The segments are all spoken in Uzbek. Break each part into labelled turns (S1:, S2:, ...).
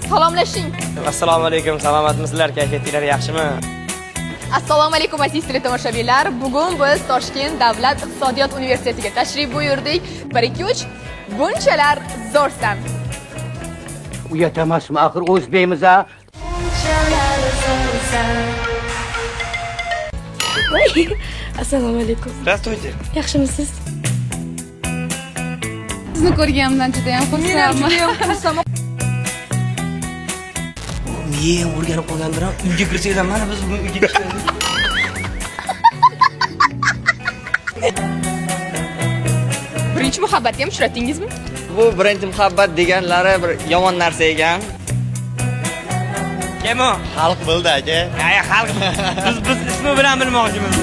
S1: Salomlashing.
S2: Assalomu alaykum, salomatmisizlar? Kayfiyatinglar yaxshimi?
S1: Assalomu alaykum aziz tomoshabinlar. Bugun biz Toshkent davlat iqtisodiyot universitetiga tashrif buyurdik. 1-2-3 bunchalar zo'rsan.
S3: Uyat emasmi, axir o'zbekmiz a?
S4: Assalomu alaykum.
S2: Здравствуйте.
S4: Yaxshimisiz?
S5: Sizni ko'rganimdan juda ham xursandman.
S2: Miyam o'rganib qolgandir ham. Uyga kirsangiz ham mana biz bugun uyga kiramiz.
S1: Birinchi muhabbatni ham uchratdingizmi?
S2: Bu birinchi muhabbat deganlari bir yomon narsa ekan. Kim u? Xalq bildi aka. Ya, xalq. Biz ismi bilan bilmoqchimiz.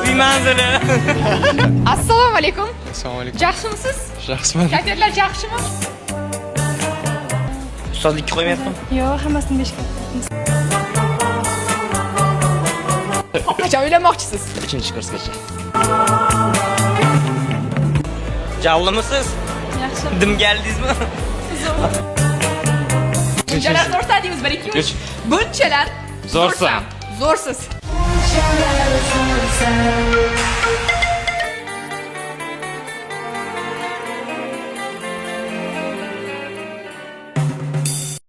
S2: Uy manzili.
S1: Assalomu alaykum.
S6: Assalomu alaykum.
S1: Yaxshimisiz?
S6: Yaxshiman.
S1: Kayfiyatlar yaxshimi?
S2: Ustozlikka qo'ymayapman.
S4: Yo'q, hammasini beshga.
S1: Qachon uylanmoqchisiz?
S2: 3-kursgacha. Javlimisiz?
S4: Yaxshi.
S2: Dim keldingizmi?
S1: Bunchalar zo'rsan deymiz. 1-2-3 bunchalar
S6: Zo'rsan.
S1: Zo'rsiz.